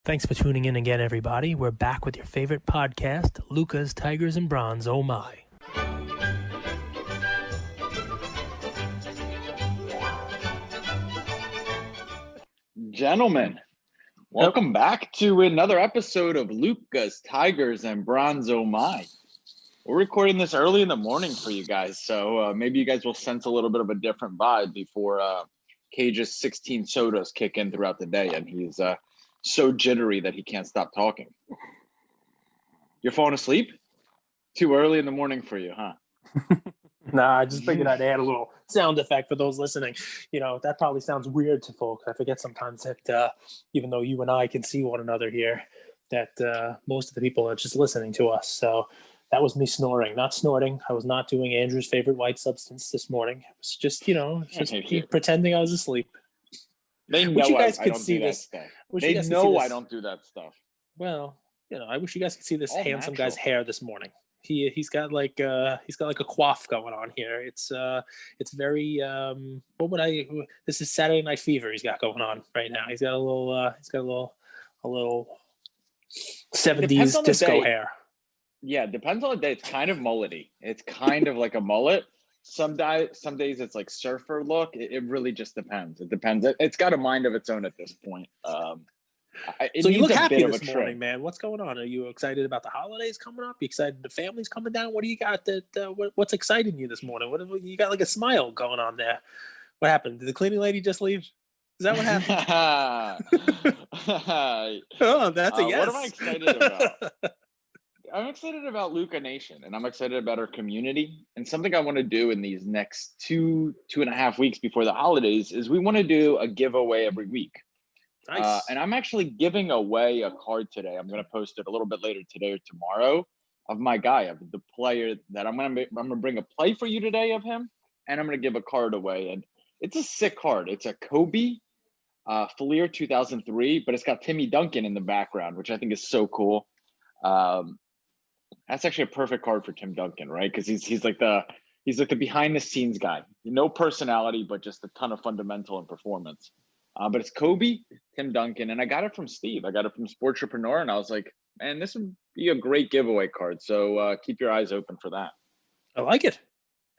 Thanks for tuning in again, everybody. We're back with your favorite podcast, Luca's Tigers and Bronze. Oh my. Gentlemen, welcome back to another episode of Luca's Tigers and Bronze. Oh my. We're recording this early in the morning for you guys, so maybe you guys will sense a little bit of a different vibe before Cage's 16 sodas kick in throughout the day, and he's so jittery that he can't stop talking. You're falling asleep? Too early in the morning for you, huh? Nah, I just figured I'd add a little sound effect for those listening. You know, that probably sounds weird to folks. I forget sometimes that even though you and I can see one another here, that most of the people are just listening to us. So that was me snoring, not snorting. I was not doing Andrew's favorite white substance this morning. It was just, pretending I was asleep. They know I don't do that stuff. They know I don't do that stuff. Well, I wish you guys could see this handsome guy's hair this morning. He's got like a coif going on here. It's very this is Saturday Night Fever he's got going on right now. He's got a little 70s disco hair. Yeah, depends on the day. It's kind of mullety. It's kind of like a mullet. Some days it's like surfer look. It really just depends. It depends. It's got a mind of its own at this point. So you look happy this morning, man. What's going on? Are you excited about the holidays coming up? You excited the family's coming down? What do you got? What's exciting you this morning? What you got? Like a smile going on there. What happened? Did the cleaning lady just leave? Is that what happened? Oh, that's a yes. What am I excited about? I'm excited about Luca Nation, and I'm excited about our community. And something I want to do in these next two and a half weeks before the holidays is we want to do a giveaway every week. Nice. And I'm actually giving away a card today. I'm going to post it a little bit later today or tomorrow of my guy, of the player that I'm going to bring a play for you today of him, and I'm going to give a card away. And it's a sick card. It's a Kobe Fleer 2003, but it's got Timmy Duncan in the background, which I think is so cool. That's actually a perfect card for Tim Duncan, right? Because he's like the behind the scenes guy. No personality, but just a ton of fundamental and performance. But it's Kobe, Tim Duncan, and I got it from Steve. I got it from Sportrepreneur, and I was like, man, this would be a great giveaway card. So keep your eyes open for that. I like it.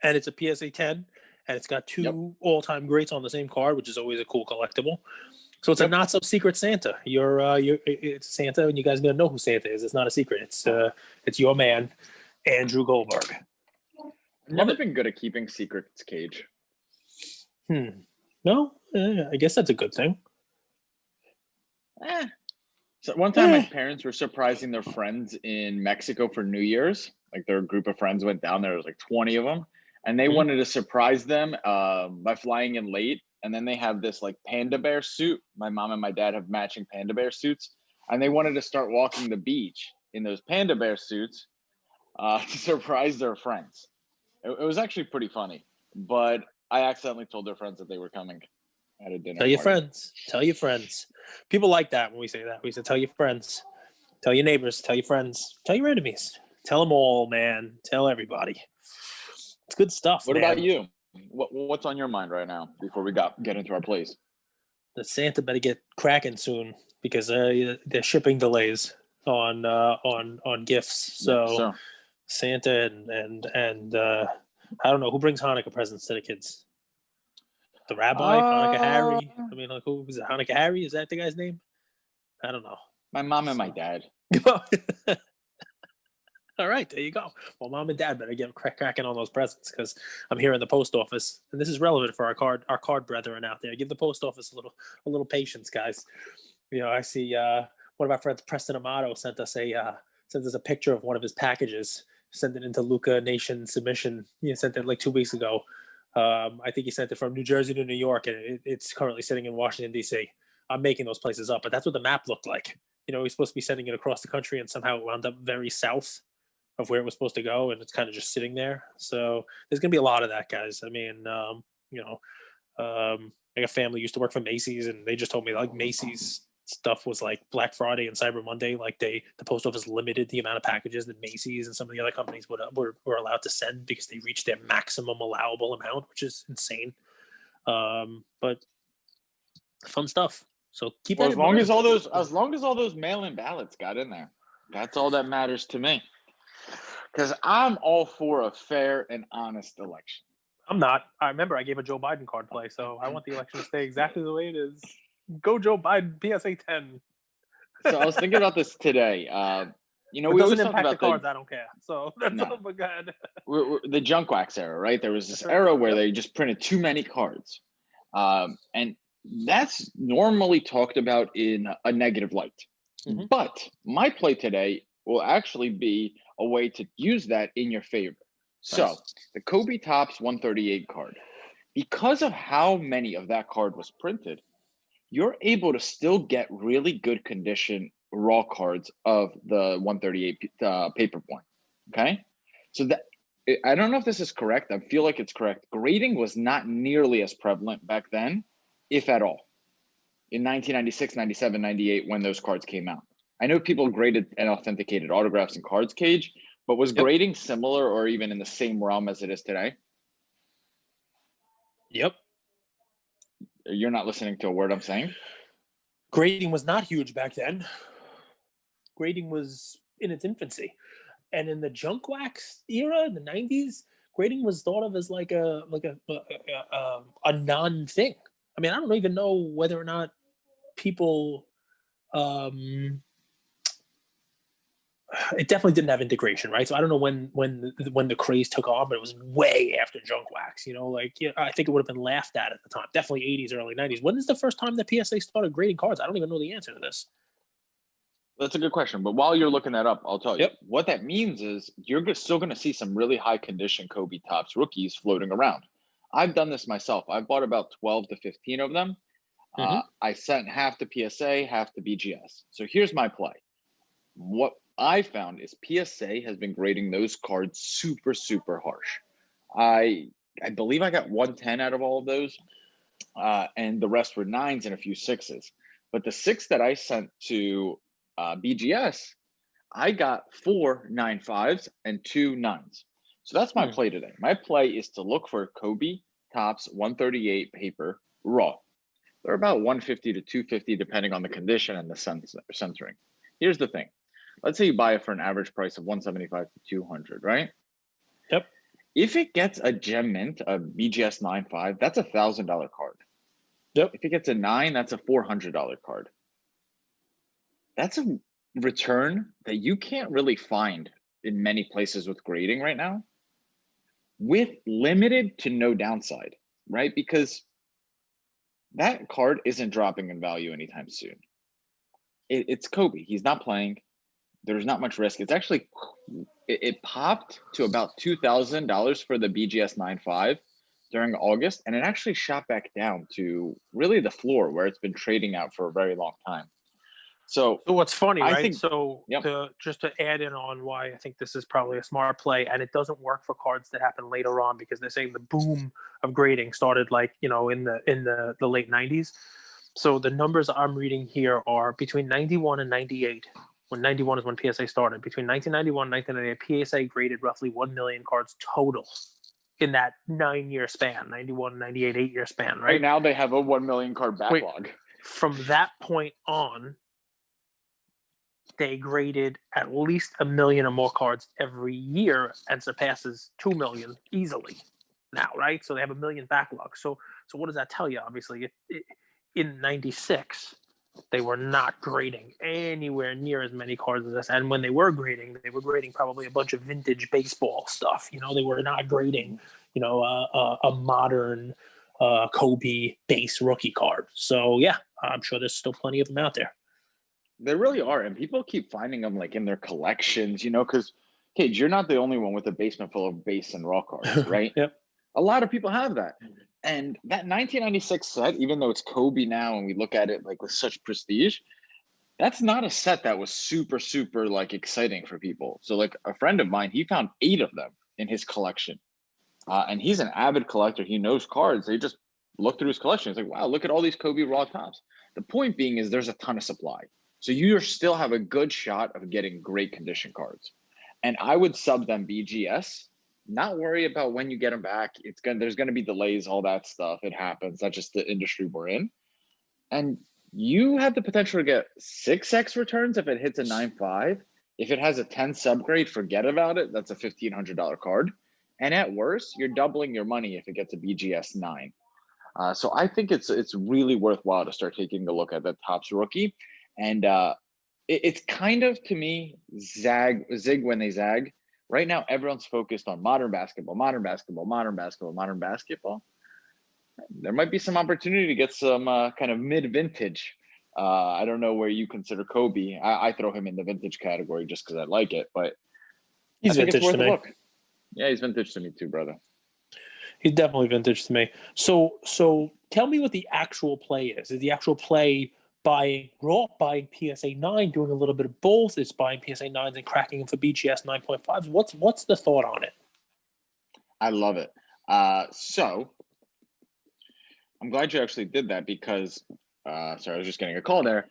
And it's a PSA 10, and it's got two all-time greats on the same card, which is always a cool collectible. So it's a not-so-secret Santa. It's Santa, and you guys gonna know who Santa is. It's not a secret. It's your man, Andrew Goldberg. I've never been good at keeping secrets, Cage. No, I guess that's a good thing. So one time my parents were surprising their friends in Mexico for New Year's. Like their group of friends went down there. There was like 20 of them. And they wanted to surprise them by flying in late. And then they have this like panda bear suit. My mom and my dad have matching panda bear suits. And they wanted to start walking the beach in those panda bear suits to surprise their friends. It was actually pretty funny. But I accidentally told their friends that they were coming at a dinner Tell your party. friends. Tell your friends. People like that when we say that. We say, tell your friends. Tell your neighbors. Tell your friends. Tell your enemies. Tell them all, man. Tell everybody. It's good stuff, What man. about you? What's on your mind right now before we get into our plays? The Santa better get cracking soon because they're shipping delays on gifts. So Santa and I don't know who brings Hanukkah presents to the kids. The rabbi, Hanukkah Harry. I mean, like who is it? Hanukkah Harry? Is that the guy's name? I don't know. My mom and my dad. All right, there you go. Well, mom and dad better get cracking on those presents because I'm here in the post office, and this is relevant for our card brethren out there. Give the post office a little patience, guys. I see one of our friends, Preston Amato, sent us a picture of one of his packages. Sent it into Luca Nation submission. He sent it like 2 weeks ago. I think he sent it from New Jersey to New York, and it's currently sitting in Washington, D.C. I'm making those places up, but that's what the map looked like. He's supposed to be sending it across the country, and somehow it wound up very south of where it was supposed to go, and it's kind of just sitting there. So there's going to be a lot of that, guys. I mean, like a family used to work for Macy's, and they just told me like Macy's stuff was like Black Friday and Cyber Monday. Like the post office limited the amount of packages that Macy's and some of the other companies were allowed to send because they reached their maximum allowable amount, which is insane. But fun stuff. So keep Well, that in mind. as long as all those mail-in ballots got in there, that's all that matters to me. Because I'm all for a fair and honest election. I'm not. I remember I gave a Joe Biden card play, so I want the election to stay exactly the way it is. Go Joe Biden, PSA 10. So I was thinking about this today. You know, It we doesn't always talk impact the about cards. I don't care. So that's no, all. But go ahead. the junk wax era, right? There was this That's right. era where Yep. they just printed too many cards, and that's normally talked about in a negative light. Mhm. But my play today will actually be a way to use that in your favor. So Nice. the Kobe Topps 138 card, because of how many of that card was printed, you're able to still get really good condition raw cards of the 138 paper point. Okay. So that I don't know if this is correct. I feel like it's correct. Grading was not nearly as prevalent back then, if at all, in 1996, 97, 98, when those cards came out. I know people graded and authenticated autographs in Cards Cage, but was Yep. grading similar or even in the same realm as it is today? Yep. You're not listening to a word I'm saying? Grading was not huge back then. Grading was in its infancy, and in the junk wax era, in the '90s, grading was thought of as like a non thing. I mean, I don't even know whether or not people. It definitely didn't have integration, right? So I don't know when the craze took on, but it was way after junk wax. You know, like yeah, I think it would have been laughed at the time. Definitely '80s, early '90s. When is the first time the PSA started grading cards? I don't even know the answer to this. That's a good question. But while you're looking that up, I'll tell you Yep. what that means is you're still going to see some really high condition Kobe Topps rookies floating around. I've done this myself. I've bought about 12 to 15 of them. Mm-hmm. I sent half to PSA, half to BGS. So here's my play. What I found is PSA has been grading those cards super, super harsh. I believe I got 110 out of all of those, and the rest were nines and a few sixes. But the six that I sent to BGS, I got 4 9.5s and 2 nines. So that's my play today. My play is to look for Kobe Topps 138 paper raw. They're about 150 to 250 depending on the condition and the censoring. Here's the thing. Let's say you buy it for an average price of 175 to 200, right? Yep. If it gets a gem mint, a BGS 9.5, that's $1,000 card. Yep. If it gets a 9, that's a $400 card. That's a return that you can't really find in many places with grading right now, with limited to no downside, right? Because that card isn't dropping in value anytime soon. It's Kobe. He's not playing. There's not much risk. It's actually, it popped to about $2,000 for the BGS 9.5 during August, and it actually shot back down to really the floor where it's been trading out for a very long time. So what's funny, I right? think, So yep. just to add in on why I think this is probably a smart play, and it doesn't work for cards that happen later on because they're saying the boom of grading started like in the late '90s. So the numbers I'm reading here are between '91 and '98. When '91 is when PSA started. Between 1991 and 1998, PSA graded roughly 1 million cards total in that 9-year span, 91, 98, 8-year span, right? Right now they have a 1 million card backlog. From that point on, they graded at least 1 million or more cards every year and surpasses 2 million easily now, right? So they have 1 million backlog. So what does that tell you? Obviously, in '96, they were not grading anywhere near as many cards as this. And when they were grading probably a bunch of vintage baseball stuff. You know, they were not grading, a modern Kobe base rookie card. So yeah, I'm sure there's still plenty of them out there. There really are, and people keep finding them like in their collections, because Cage, you're not the only one with a basement full of base and raw cards, right? Yep. A lot of people have that. And that 1996 set, even though it's Kobe now and we look at it like with such prestige, that's not a set that was super, super like exciting for people. So like a friend of mine, he found 8 of them in his collection. And he's an avid collector. He knows cards. They just look through his collection. It's like, wow, look at all these Kobe raw tops. The point being is there's a ton of supply. So you still have a good shot of getting great condition cards. And I would sub them BGS. Not worry about when you get them back. There's gonna be delays, all that stuff. It happens. That's just the industry we're in. And you have the potential to get 6x returns if it hits a 9.5. If it has a 10 subgrade, forget about it. That's a $1,500 card. And at worst, you're doubling your money if it gets a BGS 9. So I think it's really worthwhile to start taking a look at the Topps rookie. And it's kind of, to me, zig when they zag. Right now, everyone's focused on modern basketball, modern basketball, modern basketball, modern basketball. There might be some opportunity to get some kind of mid-vintage. I don't know where you consider Kobe. I throw him in the vintage category just because I like it, but He's I think it's vintage worth to a me. look. Yeah, he's vintage to me too, brother. He's definitely vintage to me. So tell me what the actual play is. Is the actual play buying raw, buying PSA 9, doing a little bit of both? It's buying PSA 9s and cracking them for BGS 9.5s. What's the thought on it? I love it. So I'm glad you actually did that because, sorry, I was just getting a call there.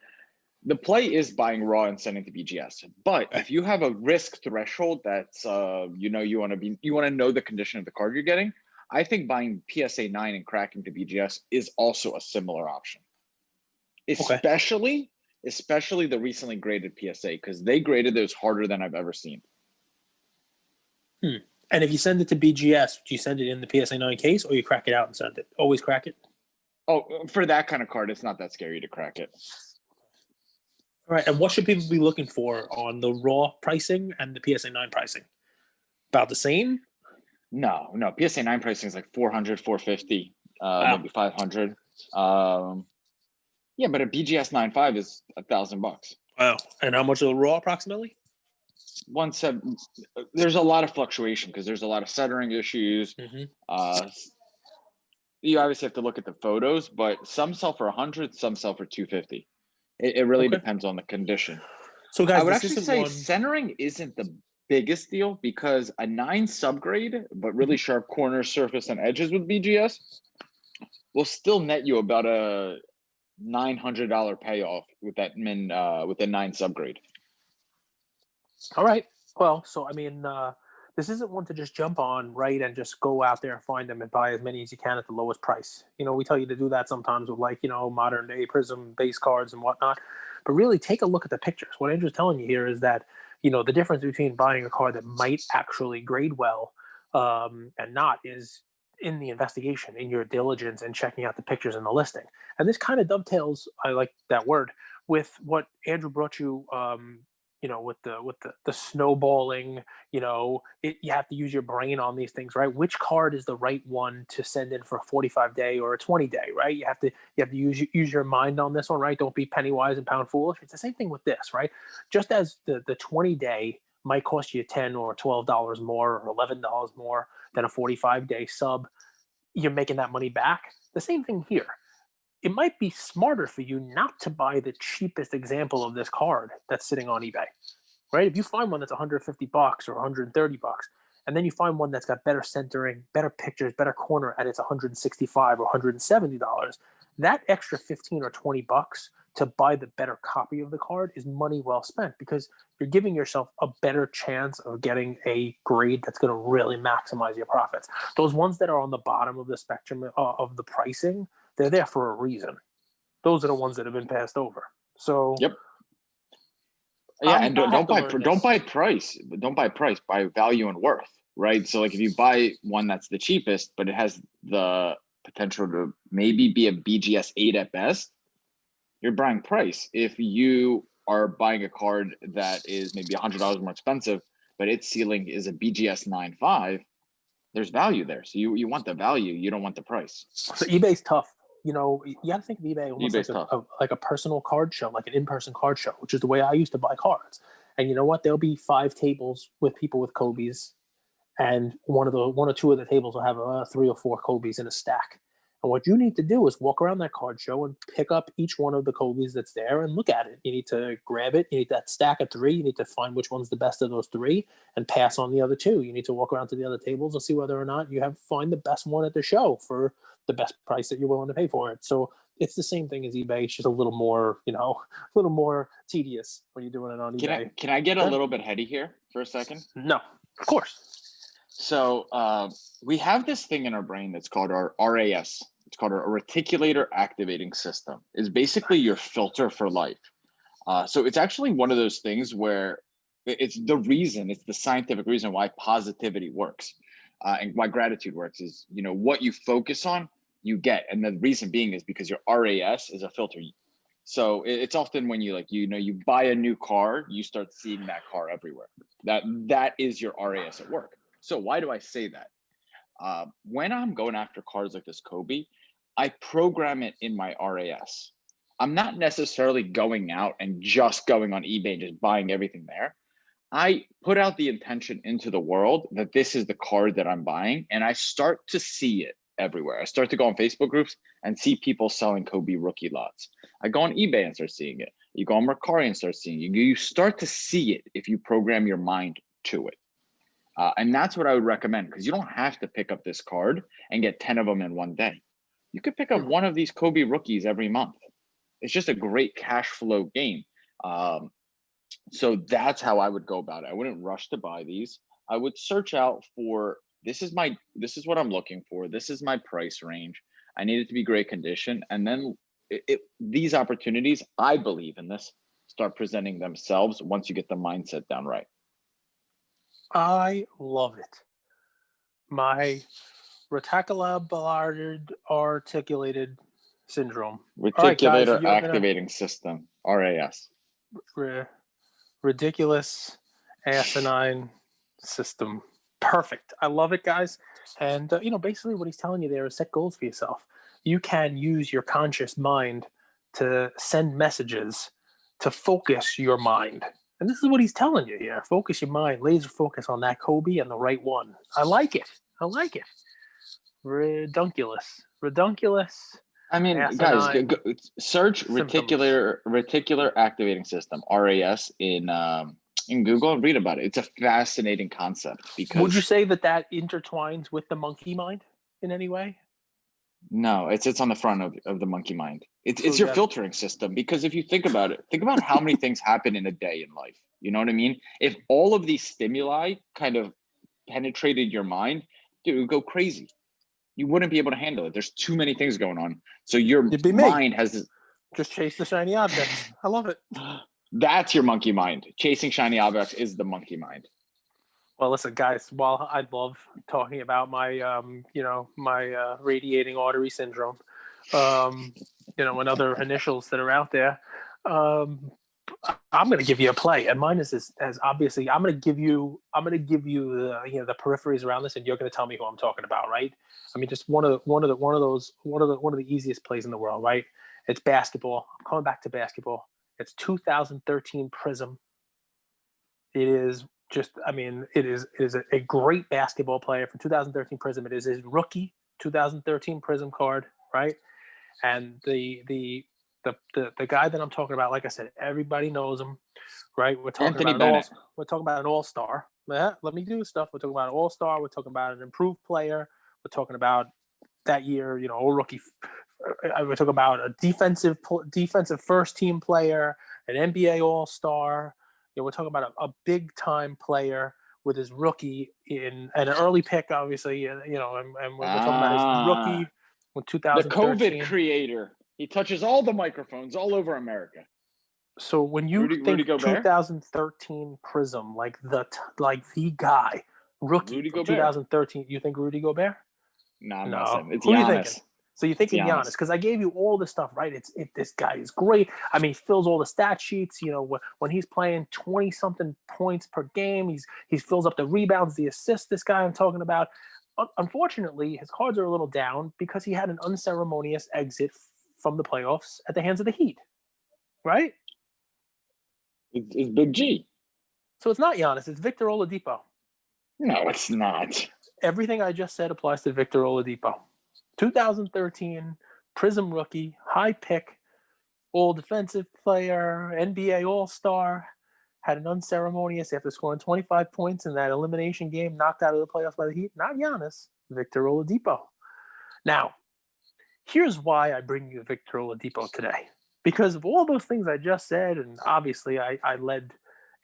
The play is buying raw and sending to BGS. But if you have a risk threshold that's, you want to know the condition of the card you're getting, I think buying PSA 9 and cracking to BGS is also a similar option. Especially the recently graded PSA, because they graded those harder than I've ever seen. And if you send it to BGS, do you send it in the PSA 9 case or you crack it out and send it? Always crack it? Oh, for that kind of card, it's not that scary to crack it. All right. And what should people be looking for on the raw pricing and the PSA 9 pricing? About the same? No. PSA 9 pricing is like 400, 450, maybe 500. Yeah, but a BGS 9.5 is $1,000. Wow. And how much of the raw approximately? There's a lot of fluctuation because there's a lot of centering issues. You obviously have to look at the photos, but some sell for 100, some sell for 250. It really depends on the condition. So guys, I would actually say centering isn't the biggest deal because a 9 subgrade, but really sharp corner, surface, and edges with BGS will still net you about a $900 payoff with that with a 9 subgrade. All right. Well, so I mean, this isn't one to just jump on, right, and just go out there and find them and buy as many as you can at the lowest price. We tell you to do that sometimes with modern day Prism base cards and whatnot. But really take a look at the pictures. What Andrew's telling you here is that, the difference between buying a card that might actually grade well and not is in the investigation, in your diligence, and checking out the pictures in the listing. And this kind of dovetails, I like that word, with what Andrew brought you with the snowballing, you have to use your brain on these things, right? Which card is the right one to send in for a 45-day or a 20-day, right? You have to use your mind on this one, right? Don't be penny wise and pound foolish. It's the same thing with this, right? Just as the 20-day might cost you $10 or $12 more or $11 more than a 45-day sub, you're making that money back. The same thing here. It might be smarter for you not to buy the cheapest example of this card that's sitting on eBay, right? If you find one that's $150 or $130, and then you find one that's got better centering, better pictures, better corner, and it's $165 or $170, that extra 15 or $20 to buy the better copy of the card is money well spent because you're giving yourself a better chance of getting a grade that's going to really maximize your profits. Those ones that are on the bottom of the spectrum of the pricing, they're there for a reason. Those are the ones that have been passed over. So, yep. Yeah, and don't buy price. Don't buy price. Buy value and worth, right? So, like, if you buy one that's the cheapest, but it has the potential to maybe be a BGS 8 at best, you're buying price. If you are buying a card that is maybe $100 more expensive, but its ceiling is a BGS 9.5, there's value there. So you want the value, you don't want the price. So eBay's tough. You got to think of eBay almost like a personal card show, like an in-person card show, which is the way I used to buy cards. And you know what? There'll be 5 tables with people with Kobe's, and one or two of the tables will have 3 or 4 Kobe's in a stack. And what you need to do is walk around that card show and pick up each one of the Kobe's that's there and look at it. You need to grab it. You need that stack of 3. You need to find which one's the best of those 3 and pass on the other 2. You need to walk around to the other tables and see whether or not you find the best one at the show for the best price that you're willing to pay for it. So it's the same thing as eBay. It's just a little more, a little more tedious when you're doing it on eBay. Can I get a little bit heady here for a second? No, of course. So we have this thing in our brain that's called our RAS, it's called a reticulator activating system. Is basically your filter for life. So it's actually one of those things where it's the scientific reason why positivity works, and why gratitude works is, what you focus on, you get. And the reason being is because your RAS is a filter. So it's often when you buy a new car, you start seeing that car everywhere. That is your RAS at work. So why do I say that? When I'm going after cars like this Kobe, I program it in my RAS. I'm not necessarily going out and just going on eBay and just buying everything there. I put out the intention into the world that this is the card that I'm buying, and I start to see it everywhere. I start to go on Facebook groups and see people selling Kobe rookie lots. I go on eBay and start seeing it. You go on Mercari and start seeing it. You start to see it if you program your mind to it. And that's what I would recommend, because you don't have to pick up this card and get 10 of them in one day. You could pick up one of these Kobe rookies every month. It's just a great cash flow game. So that's how I would go about it. I wouldn't rush to buy these. I would search out for, this is what I'm looking for. This is my price range. I need it to be great condition. And then these opportunities, I believe in this, start presenting themselves once you get the mindset down right. I love it. My reticular articulated syndrome. Reticulator activating system, RAS. Ridiculous asinine system. Perfect. I love it, guys. And basically what he's telling you there is set goals for yourself. You can use your conscious mind to send messages, to focus your mind. And this is what he's telling you here. Focus your mind, laser focus on that Kobe and the right one. I like it. Redunculous. I mean, guys, search reticular activating system, RAS, in Google and read about it. It's a fascinating concept. Because would you say that intertwines with the monkey mind in any way? No, it sits on the front of the monkey mind. It's your filtering system, because if you think about it, think about how many things happen in a day in life. You know what I mean? If all of these stimuli kind of penetrated your mind, dude, it would go crazy. You wouldn't be able to handle it. There's too many things going on. So your mind has this. Just chase the shiny objects. I love it. That's your monkey mind. Chasing shiny objects is the monkey mind. Well, listen, guys, while I love talking about my, my radiating artery syndrome, and other initials that are out there, I'm going to give you a play, and mine is as obviously. I'm going to give you the peripheries around this, and you're going to tell me who I'm talking about, right? I mean, just one of the easiest plays in the world, right? It's basketball. I'm coming back to basketball. It's 2013 Prism. It is. It is a great basketball player from 2013 Prism. It is his rookie 2013 Prism card, right? And the guy that I'm talking about, like I said, everybody knows him, right? We're talking about an all-star. Let me do stuff. We're talking about an all-star. We're talking about an improved player. We're talking about that year, a rookie. We're talking about a defensive first team player, an NBA all-star. We're talking about a big time player with his rookie in an early pick, obviously. And we're talking about his rookie with 2013. The COVID creator. He touches all the microphones all over America. So when you think 2013 Prism, like the guy, rookie from 2013, you think Rudy Gobert? No. It's Who Giannis. Are you thinking? So you're thinking Giannis, because I gave you all the stuff, right? This guy is great. I mean, he fills all the stat sheets. When he's playing 20-something points per game, he fills up the rebounds, the assists. This guy I'm talking about. Unfortunately, his cards are a little down because he had an unceremonious exit from the playoffs at the hands of the Heat, right? It's Big G. So it's not Giannis. It's Victor Oladipo. No, it's not. Everything I just said applies to Victor Oladipo. 2013 Prism rookie, high pick, all defensive player, NBA all-star, had an unceremonious after scoring 25 points in that elimination game, knocked out of the playoffs by the Heat. Not Giannis, Victor Oladipo. Now, here's why I bring you Victor Oladipo today. Because of all those things I just said, and obviously I led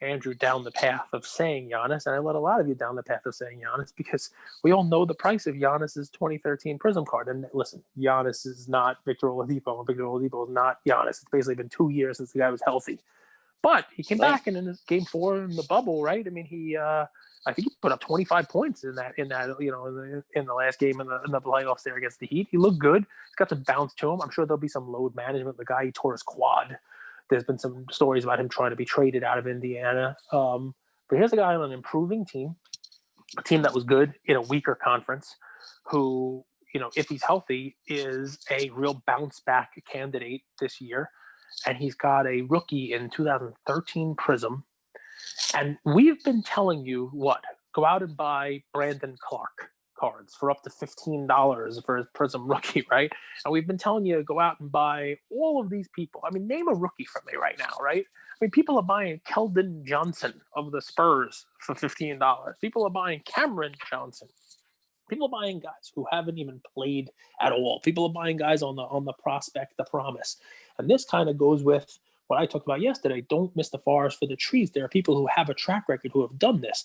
Andrew down the path of saying Giannis, and I let a lot of you down the path of saying Giannis because we all know the price of Giannis's 2013 Prism card. And listen, Giannis is not Victor Oladipo, and Victor Oladipo is not Giannis. It's basically been 2 years since the guy was healthy. But he came back, and in his game 4 in the bubble, right? I mean, I think he put up 25 points in that, in the last game in the playoffs there against the Heat. He looked good. He's got some bounce to him. I'm sure there'll be some load management. The guy, he tore his quad. There's been some stories about him trying to be traded out of Indiana. But here's a guy on an improving team, a team that was good in a weaker conference, who, if he's healthy, is a real bounce back candidate this year. And he's got a rookie in 2013 Prism. And we've been telling you go out and buy Brandon Clark cards for up to $15 for his Prism rookie, right? And we've been telling you to go out and buy all of these people. I mean, name a rookie for me right now, right? I mean, people are buying Keldon Johnson of the Spurs for $15. People are buying Cameron Johnson. People are buying guys who haven't even played at all. People are buying guys on the prospect, the promise. And this kind of goes with what I talked about yesterday. Don't miss the forest for the trees. There are people who have a track record who have done this.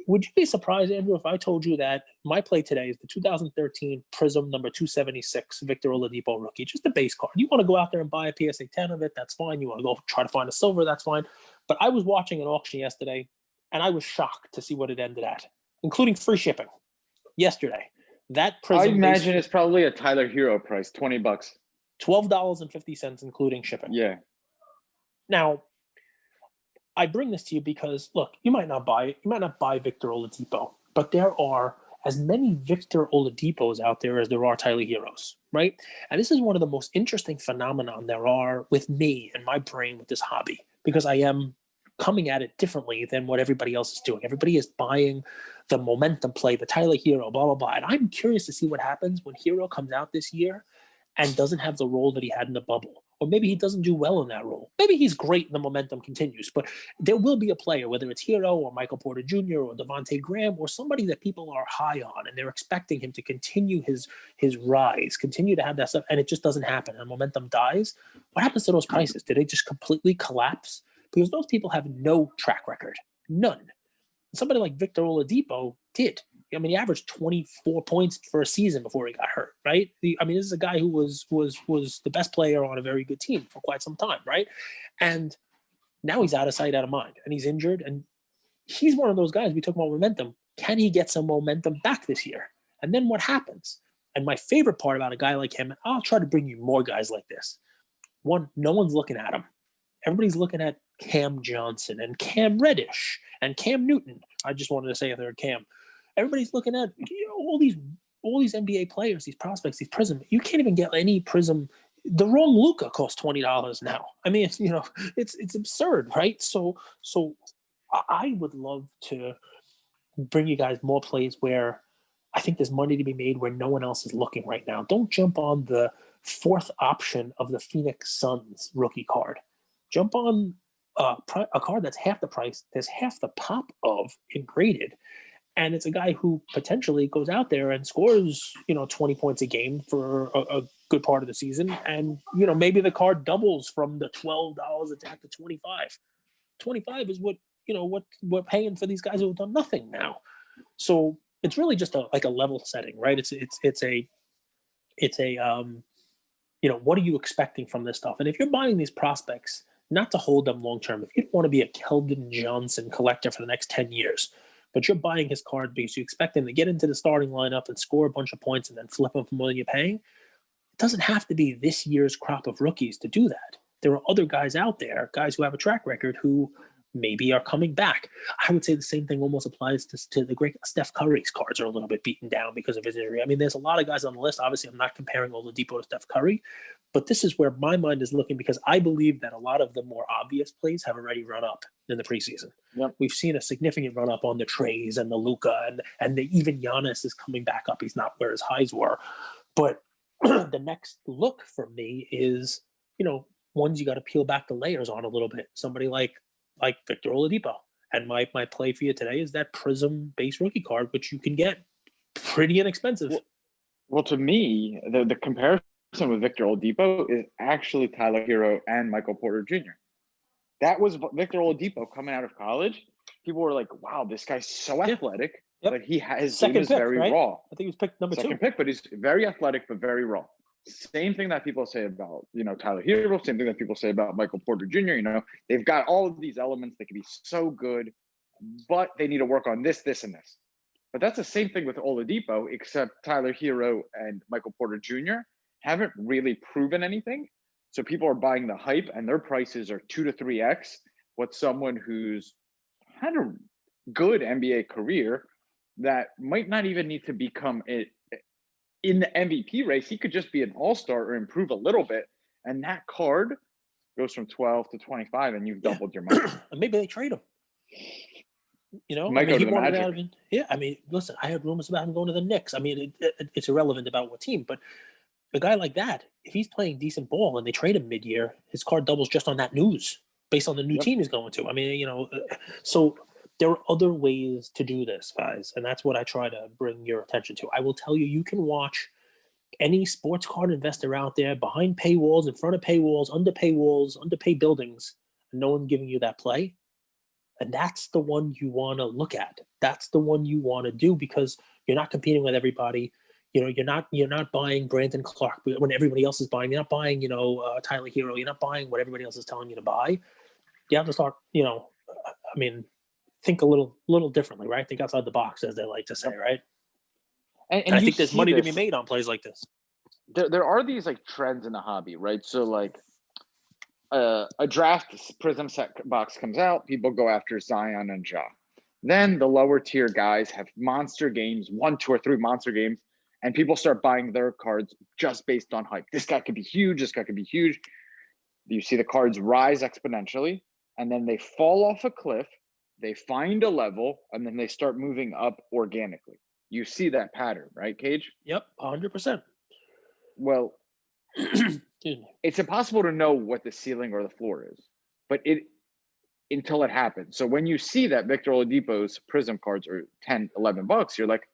Would you be surprised, Andrew, if I told you that my play today is the 2013 Prism number 276 Victor Oladipo rookie, just a base card. You want to go out there and buy a PSA 10 of it, that's fine. You want to go try to find a silver, that's fine. But I was watching an auction yesterday, and I was shocked to see what it ended at, including free shipping. Yesterday, that Prism, I imagine it's probably a Tyler Hero price, $20, $12.50, including shipping. Yeah. Now, I bring this to you because, look, you might not buy Victor Oladipo, but there are as many Victor Oladipos out there as there are Tyler Heroes, right? And this is one of the most interesting phenomenon there are with me and my brain with this hobby, because I am coming at it differently than what everybody else is doing. Everybody is buying the momentum play, the Tyler Hero, blah, blah, blah. And I'm curious to see what happens when Hero comes out this year and doesn't have the role that he had in the bubble. Or maybe he doesn't do well in that role. Maybe he's great and the momentum continues. But there will be a player, whether it's Hero or Michael Porter Jr. or Devontae Graham or somebody that people are high on and they're expecting him to continue his rise, continue to have that stuff, and it just doesn't happen and momentum dies. What happens to those prices? Do they just completely collapse? Because those people have no track record, none. Somebody like Victor Oladipo did. I mean, he averaged 24 points for a season before he got hurt, right? I mean, this is a guy who was the best player on a very good team for quite some time, right? And now he's out of sight, out of mind, and he's injured. And he's one of those guys, we talk about momentum. Can he get some momentum back this year? And then what happens? And my favorite part about a guy like him, I'll try to bring you more guys like this. One, no one's looking at him. Everybody's looking at Cam Johnson and Cam Reddish and Cam Newton. I just wanted to say a third Cam. Everybody's looking at all these NBA players, these prospects, these Prism. You can't even get any Prism. The wrong Luka costs $20 now. I mean, it's absurd, right? So I would love to bring you guys more plays where I think there's money to be made where no one else is looking right now. Don't jump on the fourth option of the Phoenix Suns rookie card. Jump on a card that's half the price, there's half the pop of in graded, and it's a guy who potentially goes out there and scores, 20 points a game for a good part of the season, and maybe the card doubles from the $12 attack to 25. 25 is what we're paying for these guys who have done nothing now. So it's really just a level setting, right? It's a what are you expecting from this stuff? And if you're buying these prospects, not to hold them long term, if you don't want to be a Keldon Johnson collector for the next 10 years, but you're buying his card because you expect him to get into the starting lineup and score a bunch of points and then flip him for more than you're paying, it doesn't have to be this year's crop of rookies to do that. There are other guys out there, guys who have a track record who maybe are coming back. I would say the same thing almost applies to the great Steph Curry's cards are a little bit beaten down because of his injury. I mean, there's a lot of guys on the list. Obviously, I'm not comparing Oladipo to Steph Curry, but this is where my mind is looking because I believe that a lot of the more obvious plays have already run up in the preseason. Yep. We've seen a significant run up on the Trays and the Luka and even Giannis is coming back up. He's not where his highs were. But the next look for me is, ones you got to peel back the layers on a little bit. Somebody like Victor Oladipo. And my play for you today is that Prism base rookie card, which you can get pretty inexpensive. Well, to me, the comparison with Victor Oladipo is actually Tyler Hero and Michael Porter Jr. That was Victor Oladipo coming out of college. People were like, wow, this guy's so Yeah. athletic, Yep. but his game Second is pick, very right? raw. I think he was picked number 2. Second pick, but he's very athletic, but very raw. Same thing that people say about, Tyler Hero. Same thing that people say about Michael Porter Jr. They've got all of these elements that can be so good, but they need to work on this, this, and this. But that's the same thing with Oladipo, except Tyler Hero and Michael Porter Jr. haven't really proven anything. So people are buying the hype, and their prices are 2 to 3x what someone who's had a good NBA career that might not even need to become it in the MVP race. He could just be an all-star or improve a little bit. And that card goes from 12 to 25, and you've doubled your money. And maybe they trade him. Might go he to the wanted Magic. out of it. Yeah, I mean, listen, I heard rumors about him going to the Knicks. I mean, it's irrelevant about what team, but a guy like that, if he's playing decent ball and they trade him mid-year, his card doubles just on that news based on the new team he's going to. I mean, so there are other ways to do this, guys, and that's what I try to bring your attention to. I will tell you, you can watch any sports card investor out there behind paywalls, in front of paywalls, underpaid buildings, and no one's giving you that play. And that's the one you want to look at. That's the one you want to do, because you're not competing with everybody. You're not buying Brandon Clark when everybody else is buying. You're not buying, Tyler Hero. You're not buying what everybody else is telling you to buy. You have to start, think a little differently, right? Think outside the box, as they like to say, right? And I think there's money to be made on plays like this. There are these like trends in the hobby, right? So like a draft Prism set box comes out, people go after Zion and Ja. Then the lower tier guys have monster games, 1, 2, or 3 monster games, and people start buying their cards just based on hype. This guy could be huge. This guy could be huge. You see the cards rise exponentially, and then they fall off a cliff. They find a level, and then they start moving up organically. You see that pattern, right, Cage? Yep, 100%. Well, it's impossible to know what the ceiling or the floor is, but until it happens. So when you see that Victor Oladipo's Prism cards are $10, $11, you're like,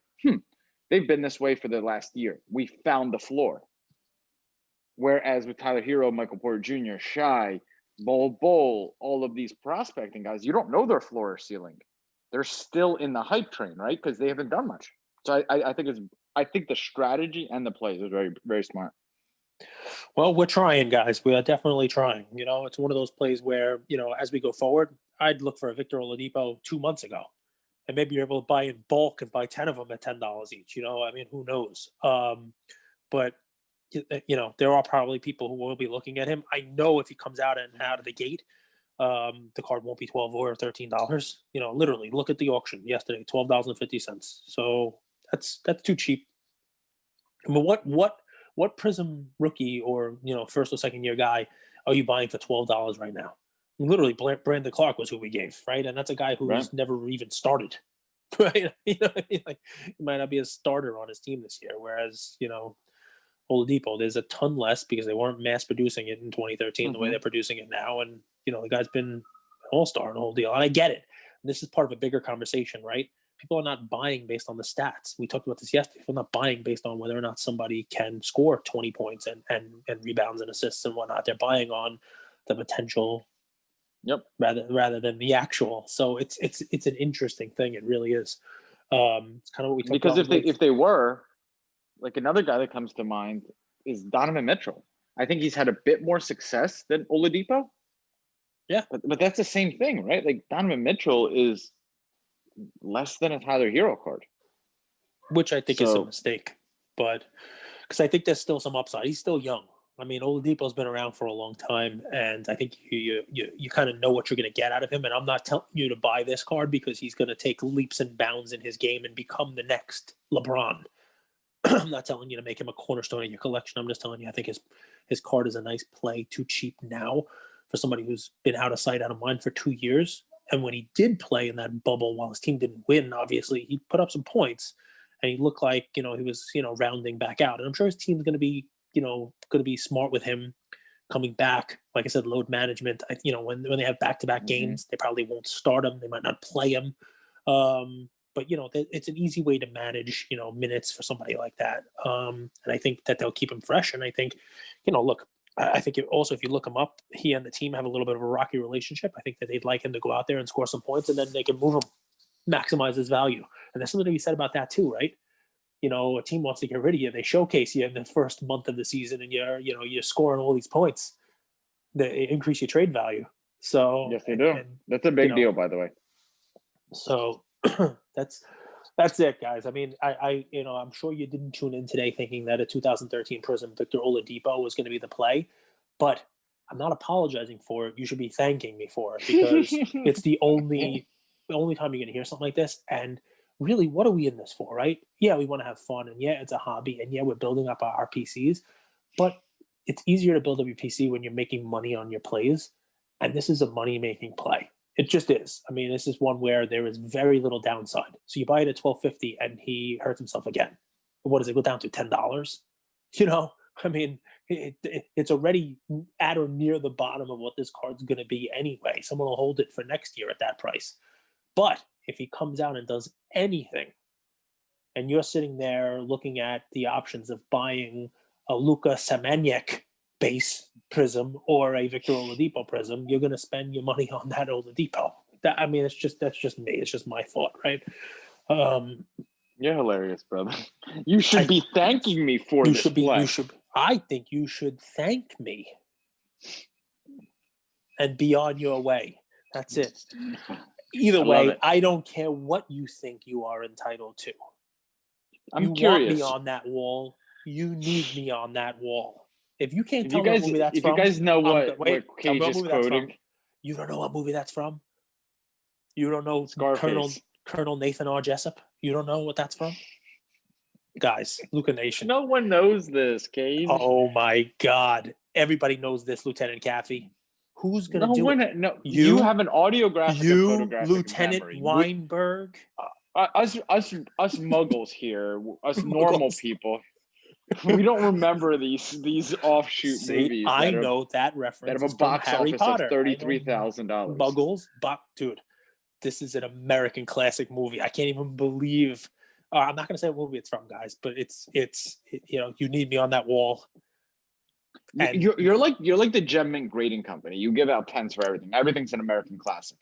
they've been this way for the last year. We found the floor. Whereas with Tyler Hero, Michael Porter Jr., Shy, Bol, all of these prospecting guys, you don't know their floor or ceiling. They're still in the hype train, right? Because they haven't done much. So I think the strategy and the plays are very, very smart. Well, we're trying, guys. We are definitely trying. It's one of those plays where, as we go forward, I'd look for a Victor Oladipo 2 months ago, and maybe you're able to buy in bulk and buy 10 of them at $10 each. I mean, who knows? But there are probably people who will be looking at him. I know if he comes out of the gate, the card won't be $12 or $13. Literally, look at the auction yesterday, $12.50. So that's too cheap. I mean, what Prism rookie or first or second year guy are you buying for $12 right now? Literally, Brandon Clark was who we gave, right? And that's a guy who's never even started, right? He might not be a starter on his team this year. Whereas Oladipo, there's a ton less because they weren't mass producing it in 2013 the way they're producing it now, and the guy's been an all-star and the whole deal. And I get it. And this is part of a bigger conversation, right? People are not buying based on the stats. We talked about this yesterday. People are not buying based on whether or not somebody can score 20 points and rebounds and assists and whatnot. They're buying on the potential, rather than the actual. So it's an interesting thing. It really is. It's kind of what we talked about. Because if they were, like, another guy that comes to mind is Donovan Mitchell. I think he's had a bit more success than Oladipo. Yeah, but that's the same thing, right? Like, Donovan Mitchell is less than a Tyler Hero card, which I think is a mistake. But because I think there's still some upside. He's still young. I mean, Oladipo's been around for a long time, and I think you kind of know what you're going to get out of him. And I'm not telling you to buy this card because he's going to take leaps and bounds in his game and become the next LeBron. I'm not telling you to make him a cornerstone in your collection. I'm just telling you I think his card is a nice play. Too cheap now for somebody who's been out of sight, out of mind for 2 years. And when he did play in that bubble, while his team didn't win, obviously he put up some points, and he looked like he was rounding back out. And I'm sure his team's going to be smart with him coming back. Like I said, load management. When they have back-to-back games, they probably won't start him. They might not play him. But it's an easy way to manage minutes for somebody like that. And I think that they'll keep him fresh. And I think look, I think also, if you look him up, he and the team have a little bit of a rocky relationship. I think that they'd like him to go out there and score some points, and then they can move him, maximize his value. And there's something to be said about that too, right? A team wants to get rid of you. They showcase you in the first month of the season, and you're scoring all these points. They increase your trade value. So yes, they do. That's a big deal, by the way. So that's it, guys. I mean, I'm sure you didn't tune in today thinking that a 2013 Prism Victor Oladipo was going to be the play, but I'm not apologizing for it. You should be thanking me for it, because it's the only time you're going to hear something like this. And really, what are we in this for, right? Yeah, we want to have fun, and yeah, it's a hobby, and yeah, we're building up our PCs, but it's easier to build up your PC when you're making money on your plays, and this is a money-making play. It just is. I mean, this is one where there is very little downside. So you buy it at $12.50 and he hurts himself again. What does it go down to? $10? I mean, it's already at or near the bottom of what this card's going to be anyway. Someone will hold it for next year at that price. But if he comes out and does anything, and you're sitting there looking at the options of buying a Luka Samaniak base Prism or a Victor Oladipo Prism, you're going to spend your money on that Oladipo. That's just me. It's just my thought, right? You're hilarious, brother. You should be thanking me for this play. I think you should thank me and be on your way. That's it. Either way, I don't care what you think you are entitled to. I'm curious. Want me on that wall. You need me on that wall. If you can't tell me what movie that's from, if you guys know what Cage is quoting, you don't know what movie that's from. You don't know Scarface. Colonel Nathan R. Jessup. You don't know what that's from, guys. Luca Nation. No one knows this, Cage. Oh my God! Everybody knows this, Lieutenant Caffey. Who's gonna do it? No, you have an audiographic and photographic Lieutenant memory. Weinberg. Us muggles here, us normal people, we don't remember these offshoot movies. I know that reference. That have a box office of $33,000. Muggles, dude, this is an American classic movie. I can't even believe. I'm not going to say what movie it's from, guys, but it's you need me on that wall. And you're like the Gem Mint grading company. You give out pens for everything. Everything's an American classic.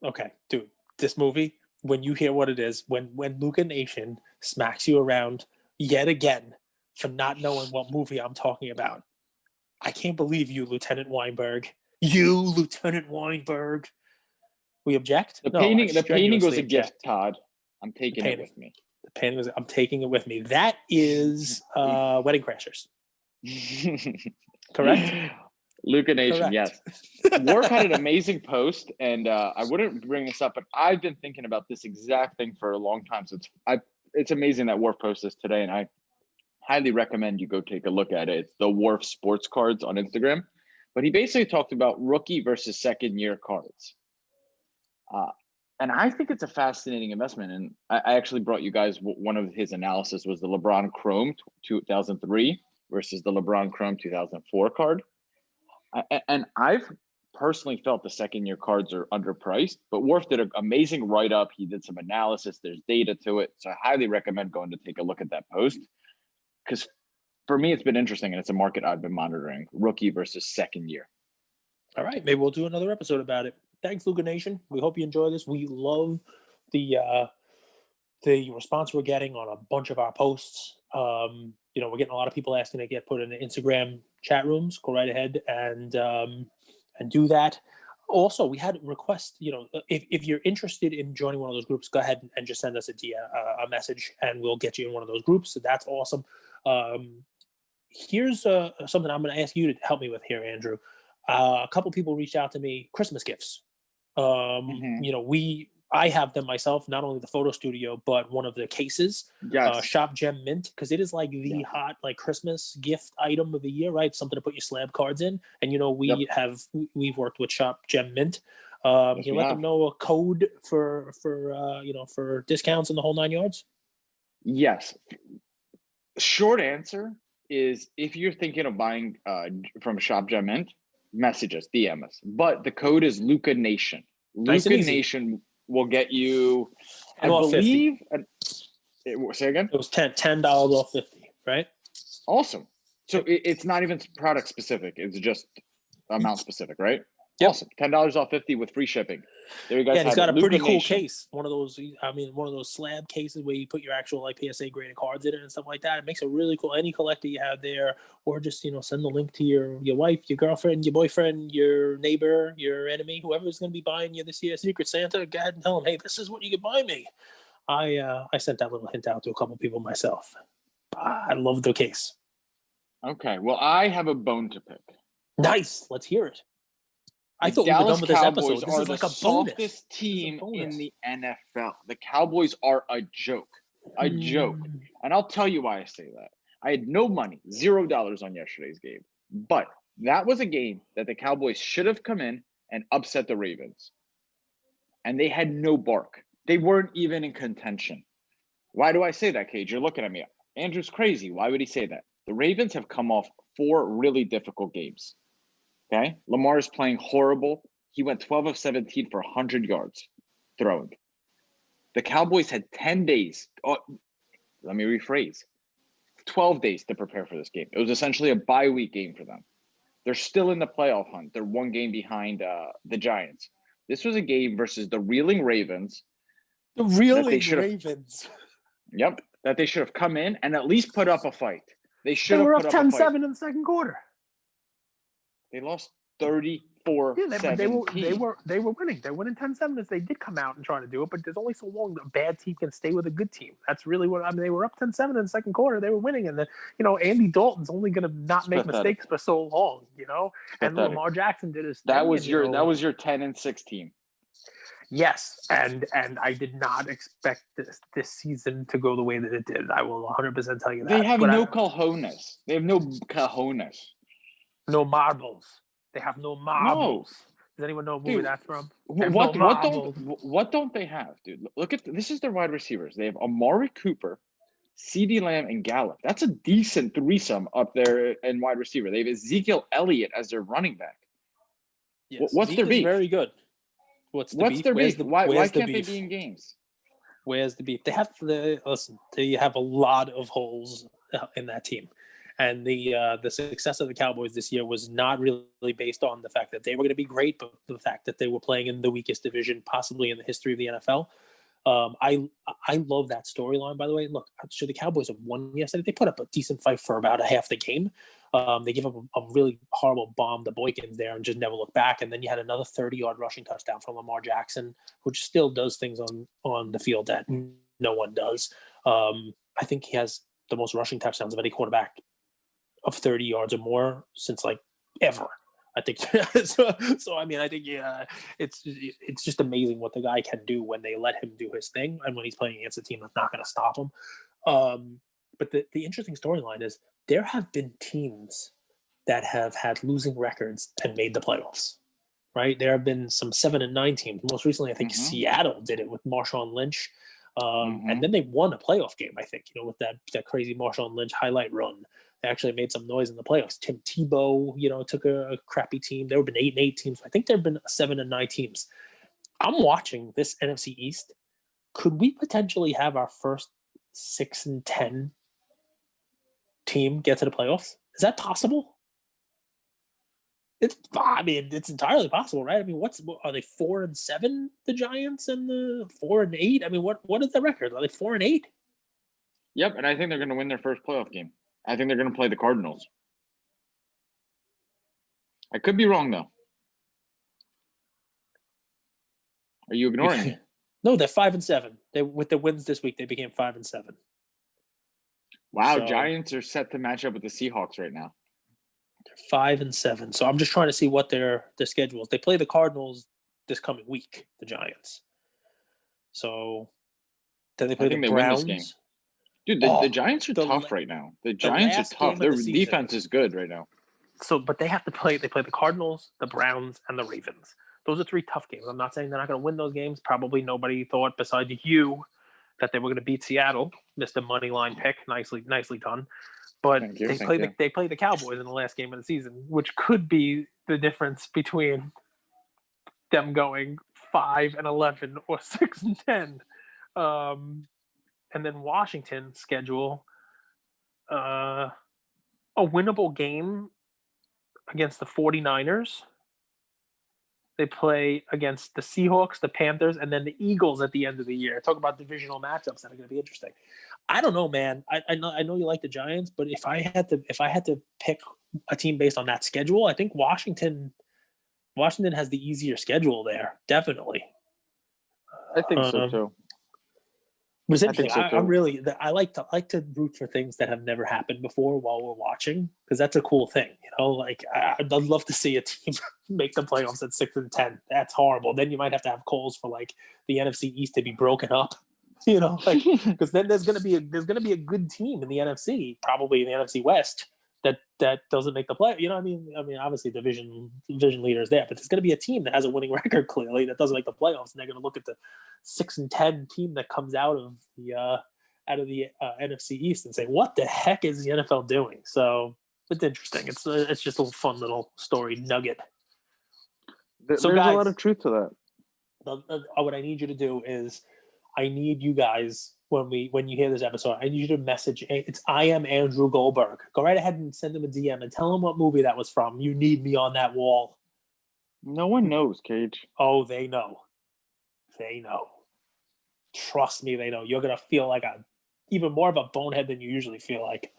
Okay, dude, this movie. When you hear what it is, when Luca Nation smacks you around yet again for not knowing what movie I'm talking about, I can't believe you, Lieutenant Weinberg. You, Lieutenant Weinberg. We object? The painting was a gift, Todd. I'm taking it with me. The painting was. I'm taking it with me. That is Wedding Crashers. Correct? Luca Nation, yes. Worf had an amazing post, and I wouldn't bring this up, but I've been thinking about this exact thing for a long time. So it's amazing that Worf posted this today, and I highly recommend you go take a look at it. It's the Worf Sports Cards on Instagram. But he basically talked about rookie versus second-year cards. And I think it's a fascinating investment. And I actually brought you guys, one of his analysis was the LeBron Chrome 2003 versus the LeBron Chrome 2004 card. And I've personally felt the second-year cards are underpriced, but Worf did an amazing write-up. He did some analysis. There's data to it. So I highly recommend going to take a look at that post, because for me, it's been interesting, and it's a market I've been monitoring, rookie versus second year. All right. Maybe we'll do another episode about it. Thanks, Luca Nation. We hope you enjoy this. We love the response we're getting on a bunch of our posts. We're getting a lot of people asking to get put in the Instagram chat rooms. Go right ahead and do that. Also, we had requests. If you're interested in joining one of those groups, go ahead and just send us a message, and we'll get you in one of those groups. So that's awesome. Here's something I'm going to ask you to help me with here, Andrew. A couple people reached out to me, Christmas gifts. I have them myself, not only the photo studio, but one of the cases, Shop Gem Mint, because it is like the hot Christmas gift item of the year, right? Something to put your slab cards in. And we've worked with Shop Gem Mint. You let them know a code for discounts and the whole 9 yards. Yes. Short answer is, if you're thinking of buying from Shop Gem Mint, message us, DM us. But the code is Luca Nation. Nice Luca Nation will get you, I believe. Say again? It was $10 off 50, right? Awesome. So it's not even product specific. It's just amount specific, right? Yep. Awesome. $10 off 50 with free shipping. There you guys Yeah, and have he's got it. a pretty Luca cool Nation. case. One of those slab cases where you put your actual like PSA graded cards in it and stuff like that. It makes it really cool. Any collector you have there, or just send the link to your wife, your girlfriend, your boyfriend, your neighbor, your enemy, whoever's going to be buying you this year, Secret Santa. Go ahead and tell them, hey, this is what you can buy me. I sent that little hint out to a couple people myself. I love the case. Okay, well, I have a bone to pick. Nice. Let's hear it. I thought we were done with this episode. This is like a bonus. Softest team in the NFL. The Cowboys are a joke. A joke. And I'll tell you why I say that. I had no money, $0 on yesterday's game. But that was a game that the Cowboys should have come in and upset the Ravens. And they had no bark. They weren't even in contention. Why do I say that, Cage? You're looking at me. Andrew's crazy. Why would he say that? The Ravens have come off 4 really difficult games. Okay? Lamar is playing horrible. He went 12 of 17 for 100 yards throwing. The Cowboys had 10 days. Oh, let me rephrase. 12 days to prepare for this game. It was essentially a bye week game for them. They're still in the playoff hunt. They're 1 game behind the Giants. This was a game versus the reeling Ravens. The reeling Ravens. Yep. That they should have come in and at least put up a fight. They were up 10-7 in the second quarter. They lost 34. Yeah, they were winning. They're winning 10-7 as they did come out and try to do it, but there's only so long a bad team can stay with a good team. That's really what they were up 10-7 in the second quarter. They were winning, and then Andy Dalton's only going to not make mistakes for so long, And Lamar Jackson did his thing. That was your 10-6 team. Yes, and I did not expect this season to go the way that it did. I will 100% tell you that. They have no cojones. They have no cojones. No marbles. They have no marbles. No. Does anyone know what movie that's from? What don't they have, dude? Look at this is their wide receivers. They have Amari Cooper, CeeDee Lamb, and Gallup. That's a decent threesome up there in wide receiver. They have Ezekiel Elliott as their running back. Yes, what's their beef? Very good. What's their beef? Why can't they be in games? Where's the beef? They have They have a lot of holes in that team, and the success of the Cowboys this year was not really based on the fact that they were going to be great, but the fact that they were playing in the weakest division possibly in the history of the NFL. I love that storyline. By the way, look, sure the Cowboys have won yesterday. They put up a decent fight for about a half the game. They give up a really horrible bomb to Boykins there and just never look back. And then you had another 30-yard rushing touchdown from Lamar Jackson, which still does things on the field that no one does. I think he has the most rushing touchdowns of any quarterback of 30 yards or more since ever. I think so. I mean, I think it's just amazing what the guy can do when they let him do his thing and when he's playing against a team that's not going to stop him. But the interesting storyline is there have been teams that have had losing records and made the playoffs. Right? There have been some 7-9 teams. Most recently, I think Seattle did it with Marshawn Lynch, and then they won a playoff game. I think with that crazy Marshawn Lynch highlight run. They actually made some noise in the playoffs. Tim Tebow, took a crappy team. There have been 8-8 teams. I think there have been 7-9 teams. I'm watching this NFC East. Could we potentially have our first 6-10 team get to the playoffs? Is that possible? It's entirely possible, right? I mean, are they 4-7? The Giants and the 4-8. I mean, what is the record? Are they 4-8? Yep, and I think they're going to win their first playoff game. I think they're going to play the Cardinals. I could be wrong, though. Are you ignoring me? No, they're 5-7. With the wins this week, they became 5-7. Wow, Giants are set to match up with the Seahawks right now. They're 5-7. So I'm just trying to see what their schedule is. They play the Cardinals this coming week, the Giants. So then they play the Browns. Win this game. Dude, the Giants are tough right now. The Giants are tough. Their defense is good right now. So, but they have to play. They play the Cardinals, the Browns, and the Ravens. Those are 3 tough games. I'm not saying they're not going to win those games. Probably nobody thought besides you that they were going to beat Seattle. Missed a money line pick. Nicely done. But they play the Cowboys in the last game of the season, which could be the difference between them going 5-11 or 6-10. And then Washington schedule. a winnable game against the 49ers. They play against the Seahawks, the Panthers, and then the Eagles at the end of the year. Talk about divisional matchups that are going to be interesting. I don't know, man. I know you like the Giants, but if I had to pick a team based on that schedule, I think Washington has the easier schedule there, definitely. I think so too. It was I interesting. think so, too. I'm really I like to root for things that have never happened before while we're watching, because that's a cool thing, you know. Like I'd love to see a team make the playoffs at 6-10. That's horrible. Then you might have to have calls for like the NFC East to be broken up, you know, like because then there's gonna be a good team in the NFC, probably in the NFC West that doesn't make the play. You know what I mean? I mean, obviously division leaders there, but there's going to be a team that has a winning record clearly that doesn't make the playoffs, and they're going to look at the 6-10 team that comes out of the NFC East and say, "What the heck is the NFL doing?" So it's interesting. It's just a fun little story nugget. There's guys, a lot of truth to that. What I need you to do is, I need you guys when you hear this episode, I need you to message. I am Andrew Goldberg. Go right ahead and send him a DM and tell him what movie that was from. You need me on that wall. No one knows, Cage. Oh, they know. They know. Trust me, they know. You're gonna feel like even more of a bonehead than you usually feel like.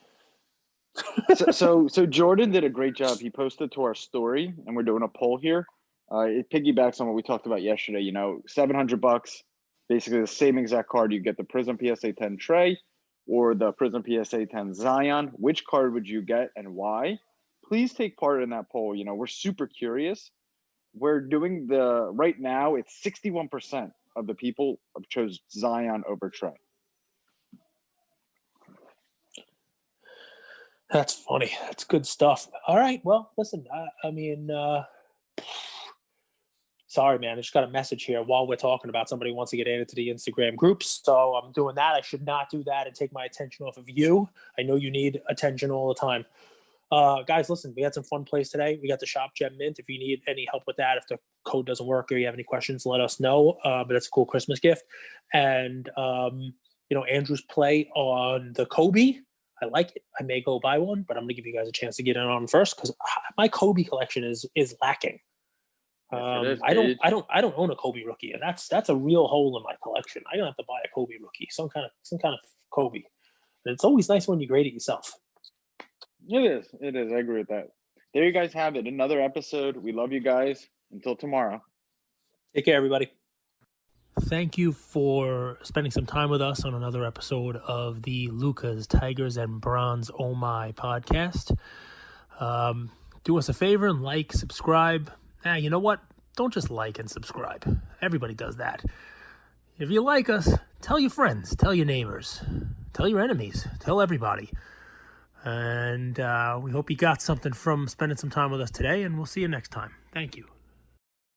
so Jordan did a great job. He posted to our story, and we're doing a poll here. It piggybacks on what we talked about yesterday. You know, $700. Basically the same exact card. You get the Prism PSA 10 Trey or the Prism PSA 10 Zion. Which card would you get and why? Please take part in that poll. You know, we're super curious. We're doing right now, it's 61% of the people chose Zion over Trey. That's funny. That's good stuff. All right. Well, listen, sorry, man. I just got a message here while we're talking about somebody wants to get added to the Instagram groups. So I'm doing that. I should not do that and take my attention off of you. I know you need attention all the time. Guys, listen, we had some fun plays today. We got the Shop Gem Mint. If you need any help with that, if the code doesn't work or you have any questions, let us know. But it's a cool Christmas gift. And, Andrew's play on the Kobe, I like it. I may go buy one, but I'm going to give you guys a chance to get in on first because my Kobe collection is lacking. I don't own a Kobe rookie, and that's a real hole in my collection. I'm gonna have to buy a Kobe rookie, some kind of Kobe. And it's always nice when you grade it yourself. It is. I agree with that. There you guys have it. Another episode. We love you guys. Until tomorrow. Take care, everybody. Thank you for spending some time with us on another episode of the Lucas, Tigers, and Bronze Oh My podcast. Do us a favor and subscribe. You know what? Don't just like and subscribe. Everybody does that. If you like us, tell your friends, tell your neighbors, tell your enemies, tell everybody. And we hope you got something from spending some time with us today, and we'll see you next time. Thank you.